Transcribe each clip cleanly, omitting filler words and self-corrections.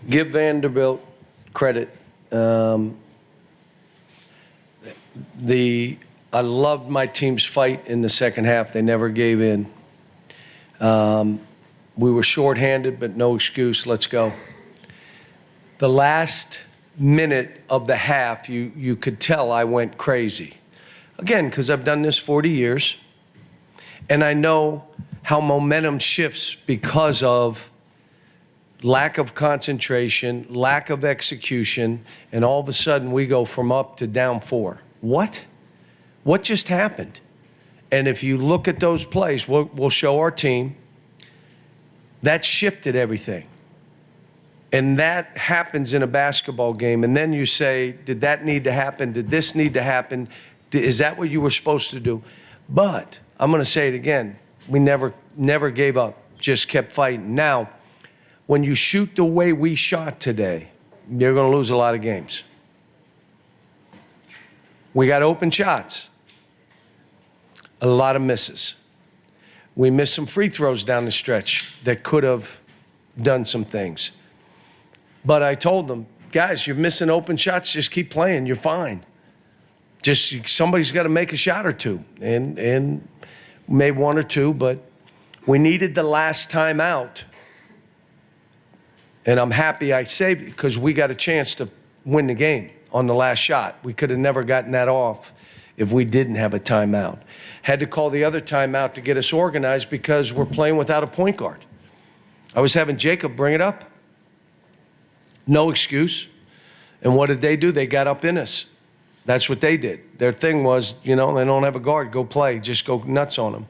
give Vanderbilt credit. I loved my team's fight in the second half. They never gave in. We were shorthanded, but no excuse. Let's go. The last minute of the half, you could tell I went crazy. Again, because I've done this 40 years, and I know how momentum shifts because of lack of concentration, lack of execution, and all of a sudden we go from up to down 4. What? What just happened? And if you look at those plays, we'll show our team, that shifted everything. And that happens in a basketball game. And then you say, did that need to happen? Did this need to happen? Is that what you were supposed to do? But I'm going to say it again. We never gave up, just kept fighting. Now, when you shoot the way we shot today, you're going to lose a lot of games. We got open shots, a lot of misses. We missed some free throws down the stretch that could have done some things. But I told them, guys, you're missing open shots. Just keep playing. You're fine. Just somebody's got to make a shot or two, and made one or two. But we needed the last time out, and I'm happy I saved it because we got a chance to win the game on the last shot. We could have never gotten that off if we didn't have a timeout. Had to call the other timeout to get us organized because we're playing without a point guard. I was having Jacob bring it up. No excuse. And what did they do? They got up in us. That's what they did. Their thing was, they don't have a guard, go play, just go nuts on them.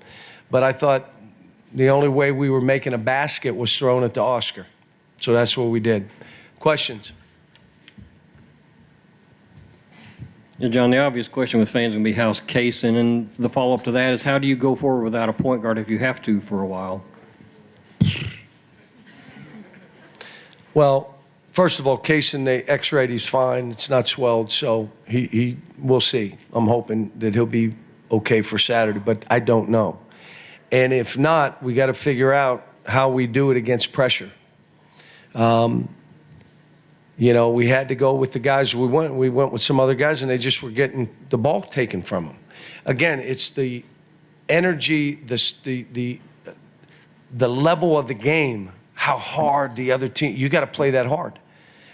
But I thought the only way we were making a basket was throwing it to Oscar. So that's what we did. Questions? Yeah, John, the obvious question with fans is going to be how's Kaysen, and the follow-up to that is how do you go forward without a point guard if you have to for a while? Well, first of all, Kaysen, the X-rayed, he's fine. It's not swelled, so we'll see. I'm hoping that he'll be okay for Saturday, but I don't know. And if not, we got to figure out how we do it against pressure. We had to go with the guys we went with some other guys, and they just were getting the ball taken from them. Again, it's the energy, the level of the game, how hard the other team, you got to play that hard.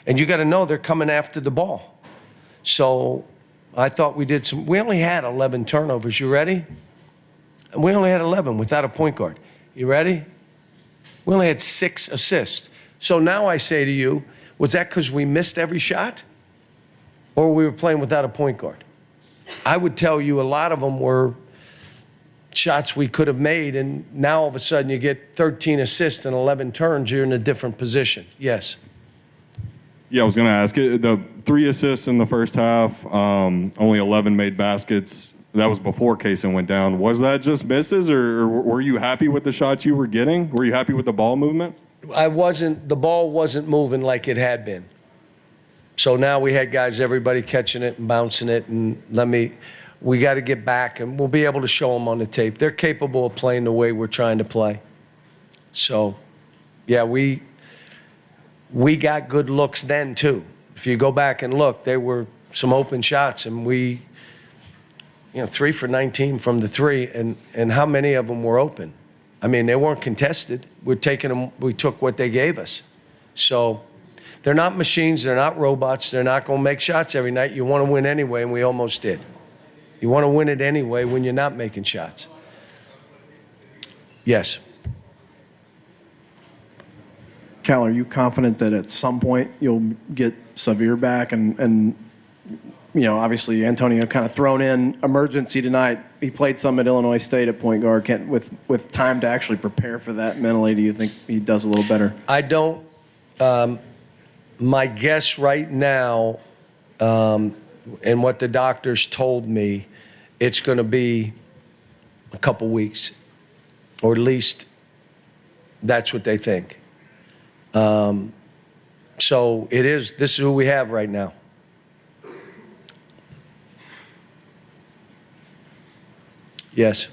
And you got to know they're coming after the ball. So I thought we only had 11 turnovers. You ready? We only had 11 without a point guard. You ready? We only had 6 assists. So now I say to you, was that because we missed every shot? Or we were playing without a point guard? I would tell you a lot of them were shots we could have made, and now all of a sudden you get 13 assists and 11 turns, you're in a different position. Yes. Yeah, I was going to ask, the 3 assists in the first half, only 11 made baskets. That was before Kaysen went down. Was that just misses, or were you happy with the shots you were getting? Were you happy with the ball movement? The ball wasn't moving like it had been. So now we had guys, everybody catching it and bouncing it, and we got to get back, and we'll be able to show them on the tape. They're capable of playing the way we're trying to play. So, yeah, we got good looks then, too. If you go back and look, there were some open shots, and 3 for 19 from the 3, and how many of them were open? I mean, they weren't contested. We took what they gave us. So they're not machines. They're not robots. They're not going to make shots every night. You want to win anyway, and we almost did. You want to win it anyway when you're not making shots. Yes. Cal, are you confident that at some point you'll get Severe back and obviously Antonio kind of thrown in emergency tonight. He played some at Illinois State at point guard. With time to actually prepare for that mentally, do you think he does a little better? I don't. My guess right now, and what the doctors told me, it's going to be a couple weeks, or at least that's what they think. So this is who we have right now. Yes.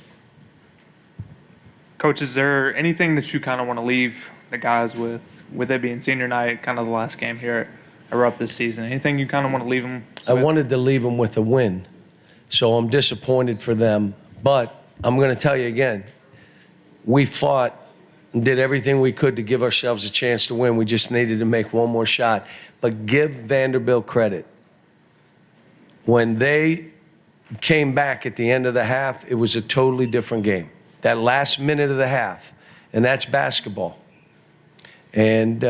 Coach, is there anything that you kind of want to leave the guys with it being senior night, kind of the last game here at Rupp this season? Anything you kind of want to leave them I with? wanted to leave them with a win, so I'm disappointed for them. But I'm going to tell you again, we fought and did everything we could to give ourselves a chance to win. We just needed to make one more shot. But give Vanderbilt credit. When they came back at the end of the half, it was a totally different game. That last minute of the half, and that's basketball. And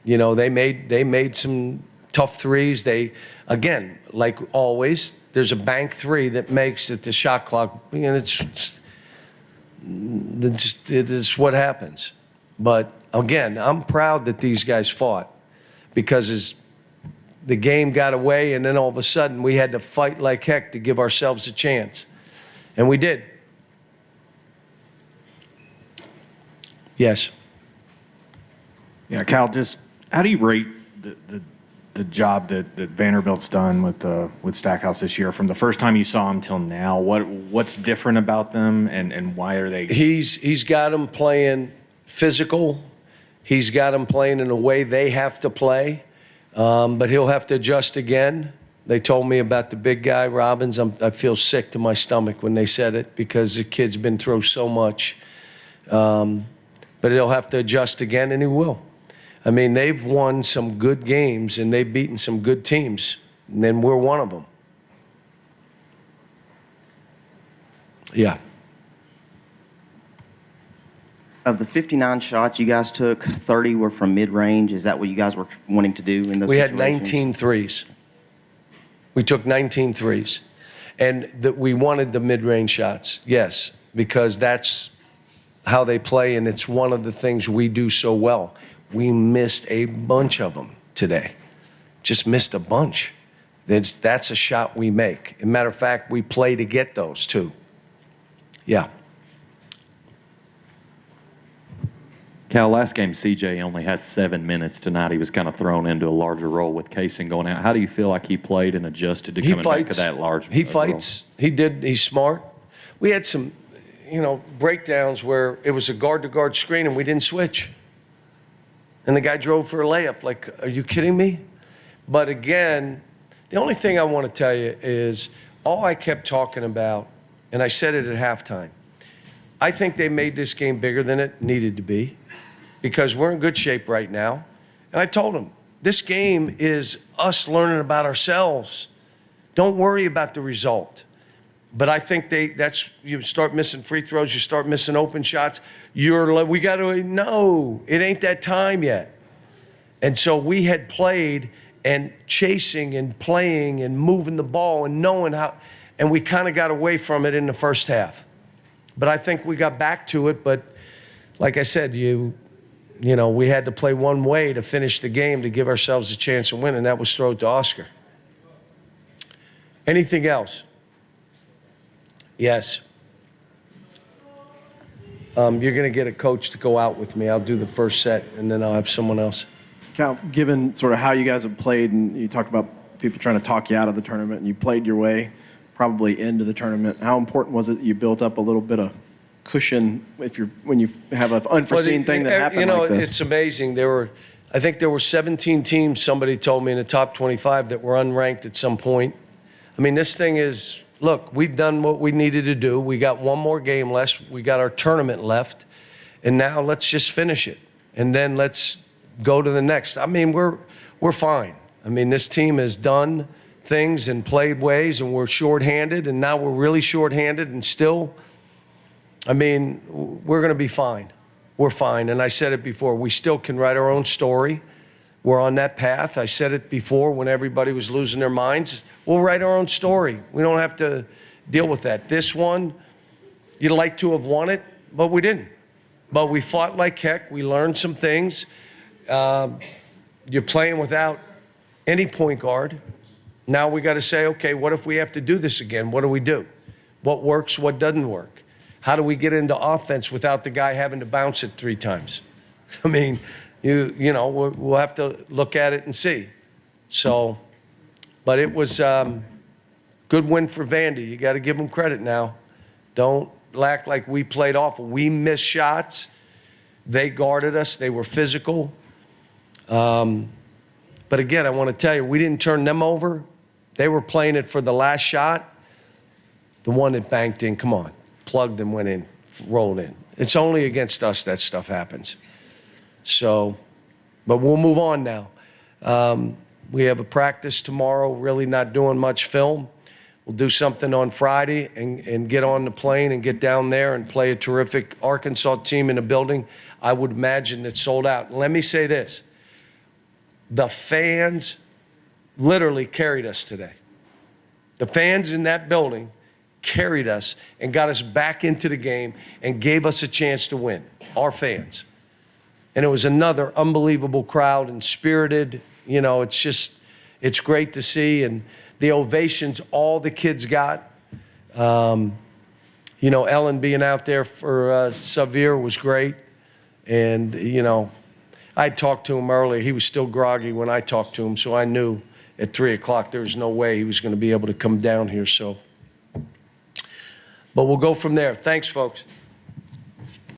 they made some tough threes. They, again, like always, there's a bank three that makes it the shot clock. It is what happens. But again, I'm proud that these guys fought, because as the game got away, and then all of a sudden we had to fight like heck to give ourselves a chance, and we did. Yes. Yeah, Cal, just how do you rate the job that Vanderbilt's done with Stackhouse this year, from the first time you saw him till now? What's different about them, and why are they? He's got them playing physical. He's got them playing in a way they have to play, but he'll have to adjust again. They told me about the big guy, Robbins. I feel sick to my stomach when they said it, because the kid's been through so much. But he'll have to adjust again, and he will. I mean, they've won some good games, and they've beaten some good teams, and then we're one of them. Yeah. Of the 59 shots you guys took, 30 were from mid-range. Is that what you guys were wanting to do in those We had situations? 19 threes. We took 19 threes. And we wanted the mid-range shots, yes, because that's how they play, and it's one of the things we do so well. We missed a bunch of them today. Just missed a bunch. That's a shot we make. As a matter of fact, we play to get those too. Yeah. Cal, last game, CJ only had 7 minutes tonight. He was kind of thrown into a larger role with Casing going out. How do you feel like he played and adjusted to coming back to that large He role? fights. He's smart. We had some, breakdowns where it was a guard-to-guard screen and we didn't switch. And the guy drove for a layup. Like, are you kidding me? But again, the only thing I want to tell you is all I kept talking about, and I said it at halftime, I think they made this game bigger than it needed to be, because we're in good shape right now. And I told them, this game is us learning about ourselves. Don't worry about the result. But I think you start missing free throws, you start missing open shots. No, it ain't that time yet. And so we had played and chasing and playing and moving the ball and knowing how, and we kind of got away from it in the first half. But I think we got back to it. But like I said, we had to play one way to finish the game to give ourselves a chance to win, and that was throw it to Oscar. Anything else? Yes. You're going to get a coach to go out with me. I'll do the first set, and then I'll have someone else. Cal, given sort of how you guys have played, and you talked about people trying to talk you out of the tournament, and you played your way probably into the tournament, how important was it that you built up a little bit of cushion when you have an unforeseen thing that happened like this? It's amazing. I think there were 17 teams, somebody told me, in the top 25 that were unranked at some point. I mean, this thing is, look, we've done what we needed to do. We got one more game left. We got our tournament left. And now let's just finish it. And then let's go to the next. I mean, we're fine. I mean, this team has done things and played ways, and we're shorthanded, and now we're really shorthanded, and still, I mean, we're going to be fine. We're fine. And I said it before, we still can write our own story. We're on that path. I said it before when everybody was losing their minds. We'll write our own story. We don't have to deal with that. This one, you'd like to have won it, but we didn't. But we fought like heck. We learned some things. You're playing without any point guard. Now we got to say, okay, what if we have to do this again? What do we do? What works, what doesn't work? How do we get into offense without the guy having to bounce it 3 times? I mean, we'll have to look at it and see. So, but it was good win for Vandy. You got to give them credit now. Don't act like we played awful. We missed shots. They guarded us. They were physical. But again, I want to tell you, we didn't turn them over. They were playing it for the last shot. The one that banked in, come on, plugged and went in, rolled in. It's only against us that stuff happens. So, but we'll move on now. We have a practice tomorrow, really not doing much film. We'll do something on Friday and get on the plane and get down there and play a terrific Arkansas team in a building. I would imagine it's sold out. And let me say this. The fans literally carried us today. The fans in that building carried us and got us back into the game and gave us a chance to win, our fans. And it was another unbelievable crowd and spirited. You know, it's great to see. And the ovations all the kids got. You know, Ellen being out there for Xavier was great. And, you know, I talked to him earlier. He was still groggy when I talked to him, so I knew at 3 o'clock there was no way he was going to be able to come down here. So, but we'll go from there. Thanks, folks.